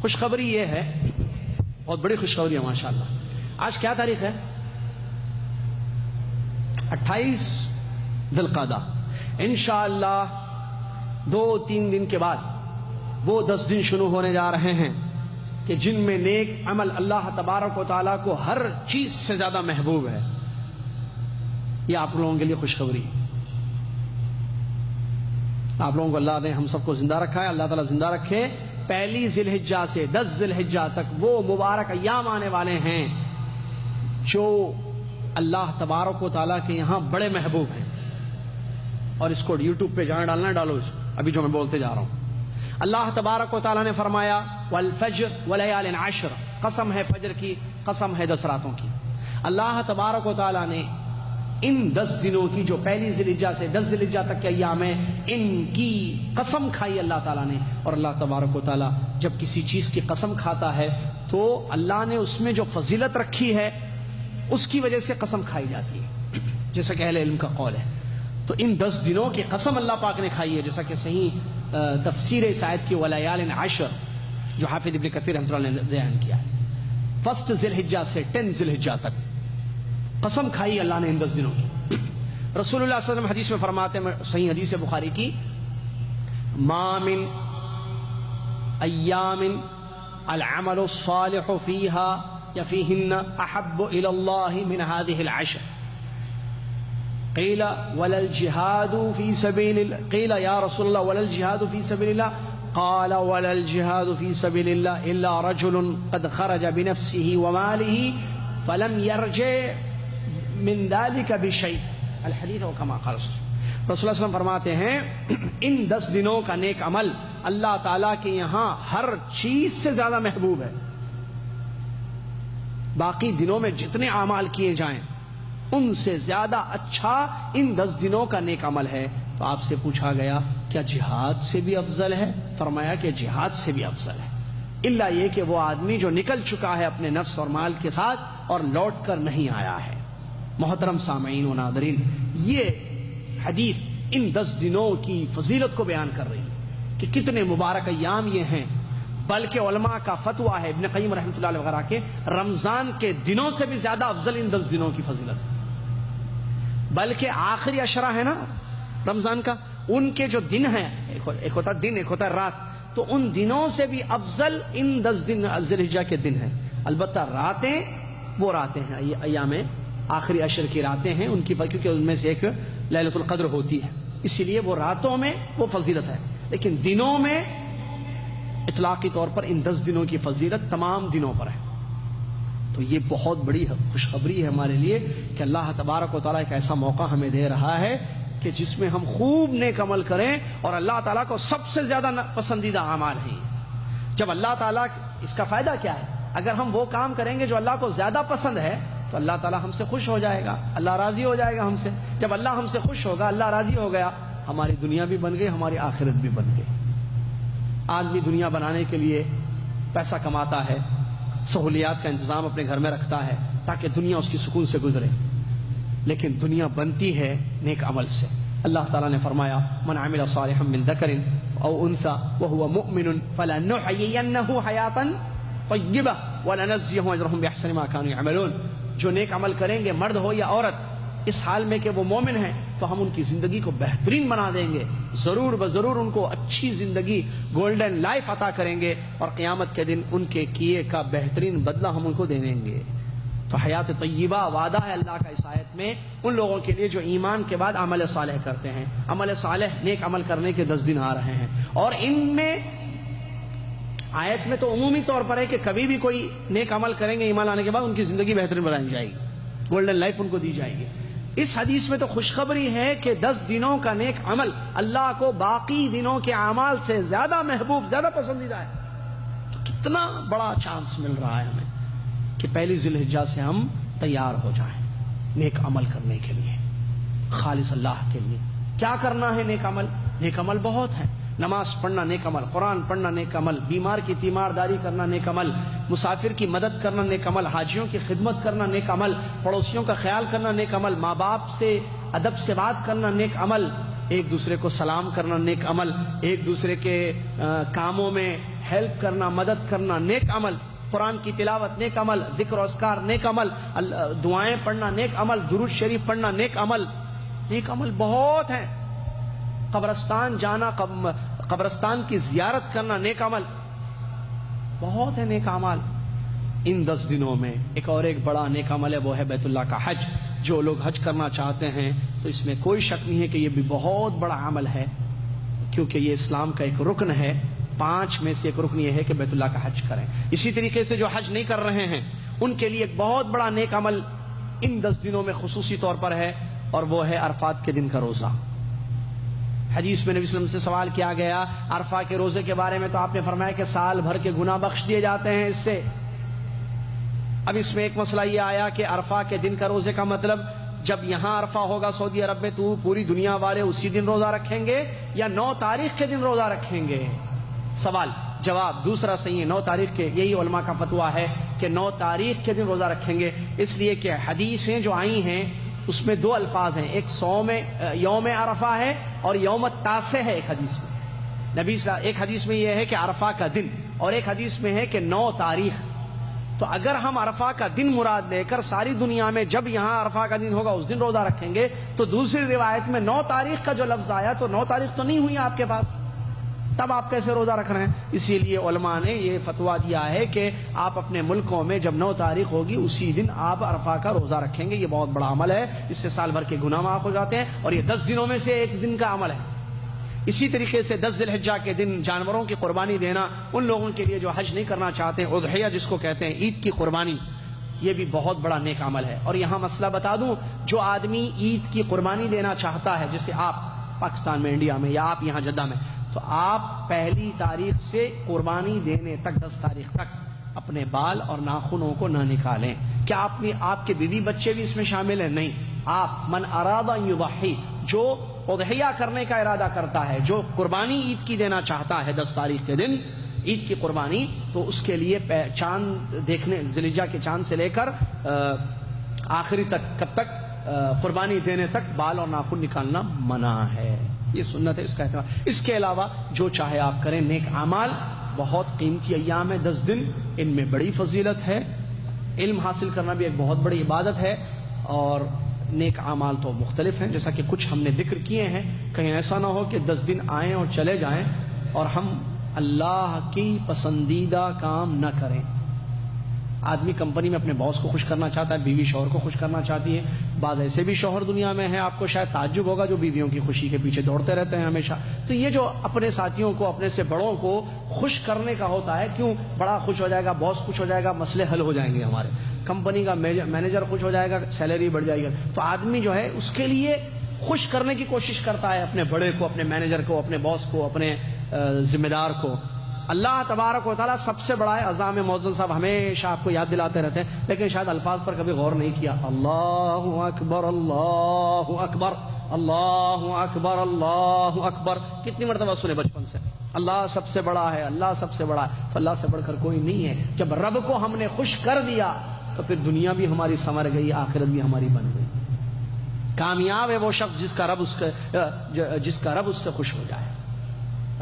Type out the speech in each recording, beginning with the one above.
خوشخبری یہ ہے، بہت بڑی خوشخبری ہے ماشاءاللہ. آج کیا تاریخ ہے؟ 28 ذی القعدہ. انشاءاللہ 2-3 دن کے بعد وہ 10 دن شروع ہونے جا رہے ہیں کہ جن میں نیک عمل اللہ تبارک و تعالیٰ کو ہر چیز سے زیادہ محبوب ہے. یہ آپ لوگوں کے لیے خوشخبری ہے. آپ لوگوں کو اللہ نے ہم سب کو زندہ رکھا ہے. اللہ تعالیٰ زندہ رکھے. 1 ذی الحجہ سے 10 ذی الحجہ تک وہ مبارک ایام آنے والے ہیں جو اللہ تبارک و تعالیٰ کے یہاں بڑے محبوب ہیں. اور اس کو یوٹیوب پہ جہاں ڈالنا ڈالو اس کو، ابھی جو میں بولتے جا رہا ہوں. اللہ تبارک و تعالیٰ نے فرمایا والفجر ولیال عشر، قسم ہے فجر کی، قسم ہے 10 راتوں کی. اللہ تبارک و تعالیٰ نے ان 10 دنوں کی جو 1 ذی الحجہ سے 10 ذی الحجہ تک کے ایام ہیں، ان کی قسم کھائی اللہ تعالیٰ نے. اور اللہ تبارک و تعالیٰ جب کسی چیز کی قسم کھاتا ہے تو اللہ نے اس میں جو فضیلت رکھی ہے اس کی وجہ سے قسم کھائی جاتی ہے، جیسا کہ اہل علم کا قول ہے. تو ان 10 دنوں کی قسم اللہ پاک نے کھائی ہے، جیسا کہ صحیح تفسیر اس آیت کی ولیال عشر جو حافظ ابن کثیر رحمۃ اللہ نے بیان کیا ہے. 1 ذی الحجہ سے 10 ذی الحجہ تک قسم کھائی اللہ نے ان 10 دنوں کی. رسول اللہ صلی اللہ علیہ وسلم حدیث میں فرماتے ہیں، صحیح حدیث بخاری کی، ما من ایام العمل الصالح فیها یا فیہن احب الی اللہ من هذه العشر. قیل ولا الجہاد فی سبیل اللہ، قیل یا رسول اللہ ولا الجہاد فی سبیل اللہ، قال ولا الجہاد فی سبیل اللہ الا رجل قد خرج بنفسه وماله فلم يرجع من ذلك بشيء. الحدیث و کما قال رسول اللہ صلی اللہ علیہ وسلم فرماتے ہیں ان 10 دنوں کا نیک عمل اللہ تعالیٰ کے یہاں ہر چیز سے زیادہ محبوب ہے. باقی دنوں میں جتنے اعمال کیے جائیں ان سے زیادہ اچھا ان 10 دنوں کا نیک عمل ہے. تو آپ سے پوچھا گیا کیا جہاد سے بھی افضل ہے؟ فرمایا کہ جہاد سے بھی افضل ہے، الا یہ کہ وہ آدمی جو نکل چکا ہے اپنے نفس اور مال کے ساتھ اور لوٹ کر نہیں آیا ہے. محترم سامعین و ناظرین، یہ حدیث ان 10 دنوں کی فضیلت کو بیان کر رہی ہے کہ کتنے مبارک ایام یہ ہیں. بلکہ علماء کا فتویٰ ہے، ابن قیم رحمۃ اللہ علیہ وغیرہ کے، رمضان کے دنوں سے بھی زیادہ افضل ان 10 دنوں کی فضیلت. بلکہ آخری عشرہ ہے نا رمضان کا، ان کے جو دن ہیں، ایک ہوتا دن ایک ہوتا رات، تو ان دنوں سے بھی افضل ان 10 دن ذی الحجہ کے دن ہیں. البتہ راتیں وہ راتیں ہیں، ایام آخری عشر کی راتیں ہیں ان کی، کیونکہ ان میں سے ایک لیلۃ القدر ہوتی ہے، اسی لیے وہ راتوں میں وہ فضیلت ہے. لیکن دنوں میں اطلاقی طور پر ان 10 دنوں کی فضیلت تمام دنوں پر ہے. تو یہ بہت بڑی خوشخبری ہے ہمارے لیے کہ اللہ تبارک و تعالیٰ ایک ایسا موقع ہمیں دے رہا ہے کہ جس میں ہم خوب نیک عمل کریں. اور اللہ تعالیٰ کو سب سے زیادہ پسندیدہ اعمال ہیں. جب اللہ تعالیٰ، اس کا فائدہ کیا ہے؟ اگر ہم وہ کام کریں گے جو اللہ کو زیادہ پسند ہے تو اللہ تعالیٰ ہم سے خوش ہو جائے گا، اللہ راضی ہو جائے گا ہم سے. جب اللہ ہم سے خوش ہوگا، اللہ راضی ہو گیا، ہماری دنیا بھی بن گئی، ہماری آخرت بھی بن گئی. آدمی دنیا بنانے کے لیے پیسہ کماتا ہے، سہولیات کا انتظام اپنے گھر میں رکھتا ہے تاکہ دنیا اس کی سکون سے گزرے، لیکن دنیا بنتی ہے نیک عمل سے. اللہ تعالیٰ نے فرمایا من عمل صالحا من ذکر او انثى وهو مؤمن فلنحيينه حیاة طیبہ ولنجزیہم اجرہم بأحسن ما كانوا يعملون. جو نیک عمل کریں گے، مرد ہو یا عورت، اس حال میں کہ وہ مومن ہیں، تو ہم ان کی زندگی کو بہترین بنا دیں گے. ضرور بضرور ان کو اچھی زندگی، گولڈن لائف عطا کریں گے، اور قیامت کے دن ان کے کیے کا بہترین بدلہ ہم ان کو دے دیں گے. تو حیات طیبہ وعدہ ہے اللہ کا اس آیت میں ان لوگوں کے لیے جو ایمان کے بعد عمل صالح کرتے ہیں. عمل صالح، نیک عمل کرنے کے 10 دن آ رہے ہیں، اور ان میں آیت میں تو عمومی طور پر ہے کہ کبھی بھی کوئی نیک عمل کریں گے ایمان آنے کے بعد ان کی زندگی بہترین بنائی جائے گی، گولڈن لائف ان کو دی جائے گی. اس حدیث میں تو خوشخبری ہے کہ 10 دنوں کا نیک عمل اللہ کو باقی دنوں کے اعمال سے زیادہ محبوب، زیادہ پسندیدہ ہے. تو کتنا بڑا چانس مل رہا ہے ہمیں کہ 1 ذی الحجہ سے ہم تیار ہو جائیں نیک عمل کرنے کے لیے، خالص اللہ کے لیے. کیا کرنا ہے نیک عمل؟ نیک عمل بہت ہیں. نماز پڑھنا نیک عمل، قرآن پڑھنا نیک عمل، بیمار کی تیمارداری کرنا نیک عمل، مسافر کی مدد کرنا نیک عمل، حاجیوں کی خدمت کرنا نیک عمل، پڑوسیوں کا خیال کرنا نیک عمل، ماں باپ سے ادب سے بات کرنا نیک عمل، ایک دوسرے کو سلام کرنا نیک عمل، ایک دوسرے کے کاموں میں ہیلپ کرنا، مدد کرنا نیک عمل، قرآن کی تلاوت نیک عمل، ذکر و اذکار نیک عمل، دعائیں پڑھنا نیک عمل، درود شریف پڑھنا نیک عمل، نیک عمل بہت ہیں، قبرستان جانا، قبرستان کی زیارت کرنا نیک عمل، بہت ہے نیک عمل۔ ان 10 دنوں میں ایک بڑا نیک عمل ہے، وہ ہے بیت اللہ کا حج۔ جو لوگ حج کرنا چاہتے ہیں تو اس میں کوئی شک نہیں ہے کہ یہ بھی بہت بڑا عمل ہے، کیونکہ یہ اسلام کا ایک رکن ہے، 5 میں سے ایک رکن یہ ہے کہ بیت اللہ کا حج کریں۔ اسی طریقے سے جو حج نہیں کر رہے ہیں ان کے لیے ایک بہت بڑا نیک عمل ان 10 دنوں میں خصوصی طور پر ہے، اور وہ ہے عرفات کے دن کا روزہ۔ حدیث میں نبی صلی اللہ علیہ وسلم سے سوال کیا گیا عرفہ کے روزے کے بارے میں، تو آپ نے فرمایا کہ سال بھر کے گناہ بخش دیے جاتے ہیں اس سے۔ اب اس میں ایک مسئلہ یہ آیا کہ عرفہ کے دن کا روزے کا مطلب جب یہاں عرفہ ہوگا سعودی عرب میں تو پوری دنیا والے اسی دن روزہ رکھیں گے یا 9 تاریخ کے دن روزہ رکھیں گے؟ سوال جواب دوسرا صحیح ہے، 9 تاریخ کے، یہی علماء کا فتویٰ ہے کہ 9 تاریخ کے دن روزہ رکھیں گے، اس لیے کہ حدیثیں جو آئی ہیں اس میں 2 الفاظ ہیں، ایک یوم عرفہ ہے اور یوم التاسع ہے۔ ایک حدیث میں ایک حدیث میں یہ ہے کہ عرفہ کا دن، اور ایک حدیث میں ہے کہ 9 تاریخ۔ تو اگر ہم عرفہ کا دن مراد لے کر ساری دنیا میں جب یہاں عرفہ کا دن ہوگا اس دن روزہ رکھیں گے، تو دوسری روایت میں 9 تاریخ کا جو لفظ آیا تو 9 تاریخ تو نہیں ہوئی آپ کے پاس، تب آپ کیسے روزہ رکھ رہے ہیں؟ اسی لیے علماء نے یہ فتویٰ دیا ہے کہ آپ اپنے ملکوں میں جب 9 تاریخ ہوگی اسی دن آپ عرفہ کا روزہ رکھیں گے۔ یہ بہت بڑا عمل ہے، اس سے سال بھر کے گناہ معاف ہو جاتے ہیں، اور یہ 10 دنوں میں سے ایک دن کا عمل ہے۔ اسی طریقے سے 10 ذی الحجہ کے دن جانوروں کی قربانی دینا ان لوگوں کے لیے جو حج نہیں کرنا چاہتے ہیں، اضحیہ جس کو کہتے ہیں، عید کی قربانی، یہ بھی بہت بڑا نیک عمل ہے۔ اور یہاں مسئلہ بتا دوں، جو آدمی عید کی قربانی دینا چاہتا ہے، جیسے آپ پاکستان میں، انڈیا میں، یا آپ یہاں جدہ میں، تو آپ 1 تاریخ سے قربانی دینے تک 10 تاریخ تک اپنے بال اور ناخنوں کو نہ نکالیں۔ کیا آپ کے بیوی بچے بھی اس میں شامل ہیں؟ نہیں۔ آپ من اراد ان یضحی، جو اضحیہ کرنے کا ارادہ کرتا ہے، جو قربانی عید کی دینا چاہتا ہے 10 تاریخ کے دن عید کی قربانی، تو اس کے لیے چاند دیکھنے، ذی الحجہ کے چاند سے لے کر آخری تک، کب تک؟ قربانی دینے تک بال اور ناخن نکالنا منع ہے، یہ سنت ہے، اس کا اہتمام۔ اس کے علاوہ جو چاہے آپ کریں، نیک اعمال بہت قیمتی ایام ہے 10 دن، ان میں بڑی فضیلت ہے، علم حاصل کرنا بھی ایک بہت بڑی عبادت ہے، اور نیک اعمال تو مختلف ہیں جیسا کہ کچھ ہم نے ذکر کیے ہیں۔ کہیں ایسا نہ ہو کہ 10 دن آئیں اور چلے جائیں اور ہم اللہ کی پسندیدہ کام نہ کریں۔ آدمی کمپنی میں اپنے باس کو خوش کرنا چاہتا ہے، بیوی شوہر کو خوش کرنا چاہتی ہے، بعض ایسے بھی شوہر دنیا میں ہیں، آپ کو شاید تعجب ہوگا، جو بیویوں کی خوشی کے پیچھے دوڑتے رہتے ہیں ہمیشہ۔ تو یہ جو اپنے ساتھیوں کو، اپنے سے بڑوں کو خوش کرنے کا ہوتا ہے، کیوں؟ بڑا خوش ہو جائے گا، باس خوش ہو جائے گا، مسئلے حل ہو جائیں گے، ہمارے کمپنی کا مینیجر خوش ہو جائے گا، سیلری بڑھ جائے گی۔ تو آدمی جو ہے اس کے لیے خوش کرنے کی کوشش کرتا ہے، اپنے بڑے کو، اپنے مینیجر کو، اپنے باس کو، اپنے ذمہ دار کو۔ اللہ تبارک و تعالیٰ سب سے بڑا ہے۔ اذان میں مؤذن صاحب ہمیشہ آپ کو یاد دلاتے رہتے ہیں، لیکن شاید الفاظ پر کبھی غور نہیں کیا۔ اللہ اکبر، اللہ اکبر، اللہ اکبر، اللہ اکبر، کتنی مرتبہ سنے بچپن سے؟ اللہ سب سے بڑا ہے، اللہ سب سے بڑا ہے، تو اللہ سے بڑھ کر کوئی نہیں ہے۔ جب رب کو ہم نے خوش کر دیا تو پھر دنیا بھی ہماری سنور گئی، آخرت بھی ہماری بن گئی۔ کامیاب ہے وہ شخص جس کا رب اس سے خوش ہو جائے،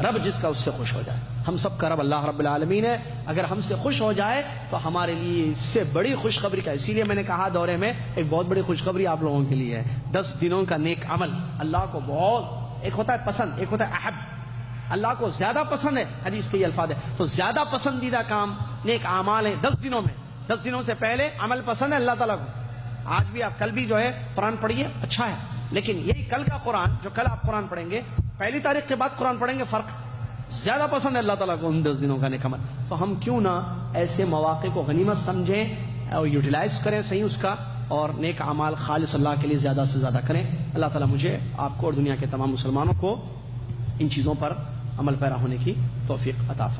رب جس کا اس سے خوش ہو جائے۔ ہم سب کا رب اللہ رب العالمین ہے، اگر ہم سے خوش ہو جائے تو ہمارے لیے اس سے بڑی خوشخبری کا، اسی لیے میں نے کہا دورے میں ایک بہت بڑی خوشخبری آپ لوگوں کے لیے ہے۔ 10 دنوں کا نیک عمل اللہ کو بہت، ایک ہوتا ہے پسند، ایک ہوتا ہے احب، اللہ کو زیادہ پسند ہے، حدیث کے یہ الفاظ ہے، تو زیادہ پسندیدہ کام نیک اعمال ہیں 10 دنوں میں۔ 10 دنوں سے پہلے عمل پسند ہے اللہ تعالیٰ کو۔ آج بھی آپ، کل بھی جو ہے قرآن پڑھیے، اچھا ہے، لیکن یہی کل کا قرآن، جو کل آپ قرآن پڑھیں گے، 1 تاریخ کے بعد قرآن پڑھیں گے، فرق زیادہ پسند ہے اللہ تعالیٰ کو ان 10 دنوں کا نیک عمل۔ تو ہم کیوں نہ ایسے مواقع کو غنیمت سمجھیں اور یوٹیلائز کریں صحیح اس کا، اور نیک اعمال خالص اللہ کے لیے زیادہ سے زیادہ کریں۔ اللہ تعالیٰ مجھے، آپ کو اور دنیا کے تمام مسلمانوں کو ان چیزوں پر عمل پیرا ہونے کی توفیق عطا فرمائے۔